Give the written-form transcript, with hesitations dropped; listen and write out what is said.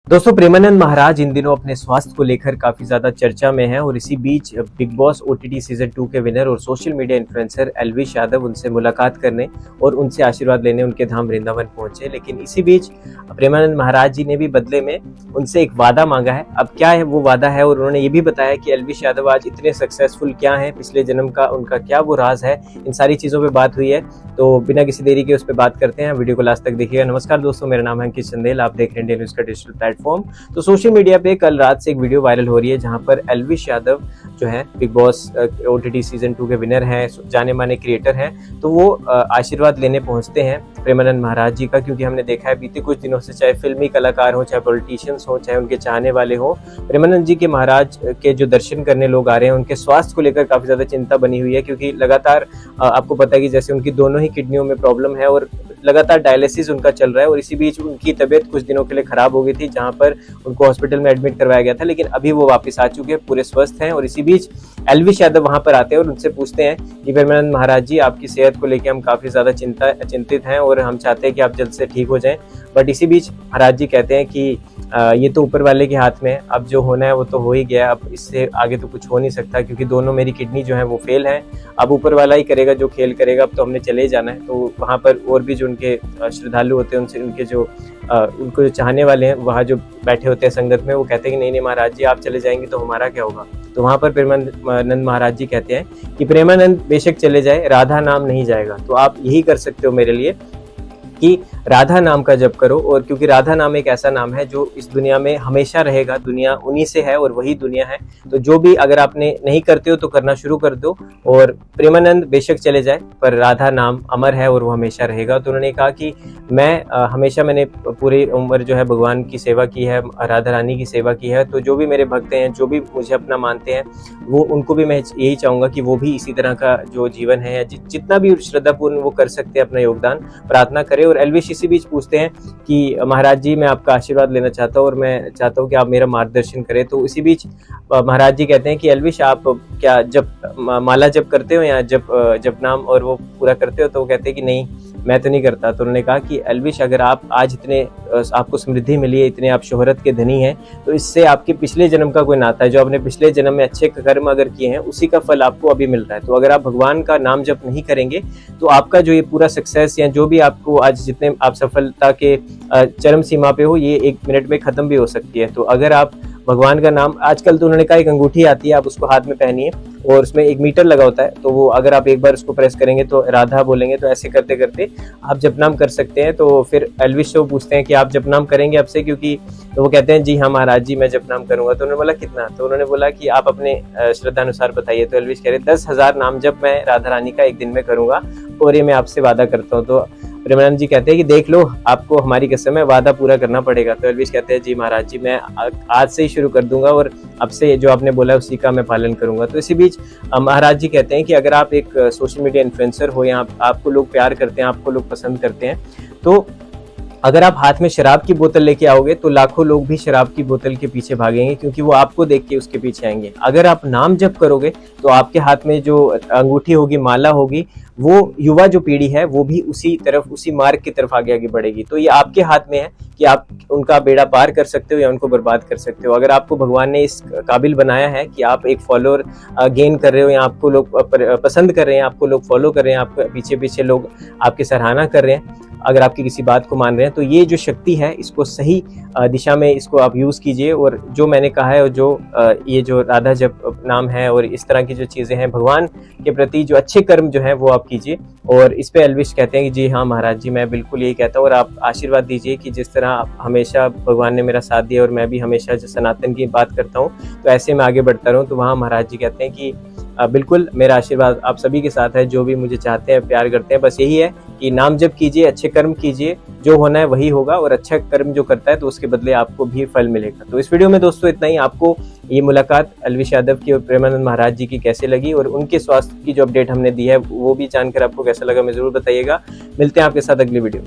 दोस्तों, प्रेमानंद महाराज इन दिनों अपने स्वास्थ्य को लेकर काफी ज्यादा चर्चा में हैं और इसी बीच बिग बॉस ओटीटी सीजन 2 के विनर और social media influencer Elvish Yadav उनसे मुलाकात करने और उनसे आशीर्वाद लेने उनके धाम वृंदावन पहुंचे। लेकिन इसी बीच प्रेमानंद महाराज जी ने भी बदले में उनसे एक वादा मांगा है। अब क्या है वो वादा है, और उन्होंने ये भी बताया कि एल्विश यादव आज इतने सक्सेसफुल क्या है, पिछले जन्म का उनका क्या वो राज है। इन सारी चीजों पे बात हुई है, तो बिना किसी देरी के उस पर बात करते हैं। वीडियो को लास्ट तक देखिएगा। नमस्कार दोस्तों, मेरा नाम है अंकित चंदेल, आप देख रहे हैं इंडियन न्यूज का डिजिटल प्लेटफॉर्म। तो सोशल मीडिया पे कल रात से एक वीडियो वायरल हो रही है जहां पर एल्विश यादव जो है बिग बॉस ओटीटी सीजन 2 के विनर हैं, जाने माने क्रिएटर हैं, तो वो आशीर्वाद लेने पहुंचते हैं प्रेमानंद महाराज जी का। क्योंकि हमने देखा है बीते कुछ दिनों से, चाहे फिल्मी कलाकार हो, चाहे पॉलिटिशियंस हो, चाहे उनके चाहने वाले हो, प्रेमानंद जी के महाराज के जो दर्शन करने लोग आ रहे हैं, उनके स्वास्थ्य को लेकर काफी ज्यादा चिंता बनी हुई है। क्योंकि लगातार आपको पता है कि जैसे उनकी दोनों ही किडनियों में प्रॉब्लम है और लगातार डायलिसिस उनका चल रहा है, और इसी बीच उनकी तबीयत कुछ दिनों के लिए खराब हो गई थी, जहां पर उनको हॉस्पिटल में एडमिट करवाया गया था। लेकिन अभी वो वापस आ चुके हैं, पूरे स्वस्थ हैं। और इसी बीच एल्विश यादव वहां पर आते हैं और उनसे पूछते हैं कि प्रेमानंद महाराज जी, आपकी सेहत को लेकर हम काफी ज्यादा चिंतित हैं और हम चाहते हैं कि आप जल्द से ठीक हो जाएं। बट इसी बीच महाराज जी कहते हैं कि ये तो ऊपर वाले के हाथ में है, अब जो होना है वो तो हो ही गया, अब इससे आगे तो कुछ हो नहीं सकता, क्योंकि दोनों मेरी किडनी जो है वो फेल है। अब ऊपर वाला ही करेगा जो खेल करेगा, अब तो हमने चले ही जाना है। तो वहाँ पर और भी जो उनके श्रद्धालु होते हैं, उनसे उनके जो उनको जो चाहने वाले हैं वहाँ जो बैठे होते हैं संगत में, वो कहते हैं कि नहीं नहीं महाराज जी, आप चले जाएंगे तो हमारा क्या होगा। तो वहाँ पर प्रेमानंद महाराज जी कहते हैं कि प्रेमानंद बेशक चले जाए, राधा नाम नहीं जाएगा। तो आप यही कर सकते हो मेरे लिए कि राधा नाम का जप करो। और क्योंकि राधा नाम एक ऐसा नाम है जो इस दुनिया में हमेशा रहेगा, दुनिया उन्हीं से है और वही दुनिया है। तो जो भी अगर आपने नहीं करते हो तो करना शुरू कर दो। और प्रेमानंद बेशक चले जाए पर राधा नाम अमर है और वो हमेशा रहेगा। तो उन्होंने कहा कि मैं हमेशा मैंने पूरी उम्र जो है भगवान की सेवा की है, राधा रानी की सेवा की है। तो जो भी मेरे भक्त हैं, जो भी मुझे अपना मानते हैं, वो उनको भी मैं यही चाहूंगा कि वो भी इसी तरह का जो जीवन है, जितना भी श्रद्धापूर्ण वो कर सकते हैं अपना योगदान प्रार्थना करें। और एल्विश इसी बीच पूछते हैं कि महाराज जी, मैं आपका आशीर्वाद लेना चाहता हूँ और मैं चाहता हूँ कि आप मेरा मार्गदर्शन करें। तो इसी बीच महाराज जी कहते हैं कि एल्विश, आप क्या जब माला जप करते हो या जप नाम और वो पूरा करते हो? तो वो कहते हैं कि नहीं, मैं तो नहीं करता। तो उन्होंने कहा कि एल्विश, अगर आप आज इतने आपको समृद्धि मिली है, इतने आप शोहरत के धनी हैं, तो इससे आपके पिछले जन्म का कोई नाता है। जो आपने पिछले जन्म में अच्छे कर्म अगर किए हैं, उसी का फल आपको अभी मिल रहा है। तो अगर आप भगवान का नाम जप नहीं करेंगे तो आपका जो ये पूरा सक्सेस या जो भी आपको आज जितने आप सफलता के चरम सीमा पे हो, ये 1 मिनट में खत्म भी हो सकती है। तो अगर आप भगवान का नाम, आजकल तो उन्होंने कहा एक अंगूठी आती है, आप उसको हाथ में पहनिए और उसमें एक मीटर लगा होता है, तो वो अगर आप एक बार उसको प्रेस करेंगे तो राधा बोलेंगे, तो ऐसे करते करते आप जपनाम कर सकते हैं। तो फिर एल्विश से वो पूछते हैं कि आप जपनाम करेंगे अब से? क्योंकि तो वो कहते हैं जी हाँ महाराज जी, मैं जपनाम करूंगा। तो उन्होंने बोला कितना? तो उन्होंने बोला कि आप अपने श्रद्धा अनुसार बताइए। तो एल्विश कह रहे 10,000 नाम जब मैं राधा रानी का एक दिन में करूंगा, और ये मैं आपसे वादा करता हूँ। तो प्रेमानंद जी कहते हैं कि देख लो, आपको हमारी कसम है, वादा पूरा करना पड़ेगा। तो एल्विश कहते हैं जी महाराज जी, मैं आज से ही शुरू कर दूंगा और अब से जो आपने बोला है उसी का मैं पालन करूंगा। तो इसी बीच महाराज जी कहते हैं कि अगर आप एक सोशल मीडिया इन्फ्लुएंसर हो या आपको लोग प्यार करते हैं, आपको लोग पसंद करते हैं, तो अगर आप हाथ में शराब की बोतल लेके आओगे तो लाखों लोग भी शराब की बोतल के पीछे भागेंगे, क्योंकि वो आपको देख के उसके पीछे आएंगे। अगर आप नाम जप करोगे तो आपके हाथ में जो अंगूठी होगी, माला होगी, वो युवा जो पीढ़ी है वो भी उसी तरफ, उसी मार्ग की तरफ आगे आगे बढ़ेगी। तो ये आपके हाथ में है कि आप उनका बेड़ा पार कर सकते हो या उनको बर्बाद कर सकते हो। अगर आपको भगवान ने इस काबिल बनाया है कि आप एक फॉलोअर गेन कर रहे हो या आपको लोग पसंद कर रहे हैं, आपको लोग फॉलो कर रहे हैं, आपके पीछे पीछे लोग आपकी सराहना कर रहे हैं, अगर आपकी किसी बात को मान रहे हैं, तो ये जो शक्ति है, इसको सही दिशा में इसको आप यूज कीजिए। और जो मैंने कहा है, और जो ये जो राधा जप नाम है और इस तरह की जो चीजें हैं, भगवान के प्रति जो अच्छे कर्म जो है वो आप कीजिए। और इस पे एल्विश कहते हैं कि जी हाँ महाराज जी, मैं बिल्कुल यही कहता हूँ। और आप आशीर्वाद दीजिए कि जिस तरह हमेशा भगवान ने मेरा साथ दिया और मैं भी हमेशा सनातन की बात करता हूँ, तो ऐसे में आगे बढ़ता रहूँ। तो वहाँ महाराज जी कहते हैं कि बिल्कुल मेरा आशीर्वाद आप सभी के साथ है, जो भी मुझे चाहते हैं, प्यार करते हैं। बस यही है कि नाम जप कीजिए, अच्छे कर्म कीजिए, जो होना है वही होगा, और अच्छा कर्म जो करता है तो उसके बदले आपको भी फल मिलेगा। तो इस वीडियो में दोस्तों इतना ही। आपको ये मुलाकात एल्विश यादव की और प्रेमानंद महाराज जी की कैसे लगी, और उनके स्वास्थ्य की जो अपडेट हमने दी है वो भी जानकर आपको कैसा लगा, मैं जरूर बताइएगा। मिलते हैं आपके साथ अगली वीडियो में।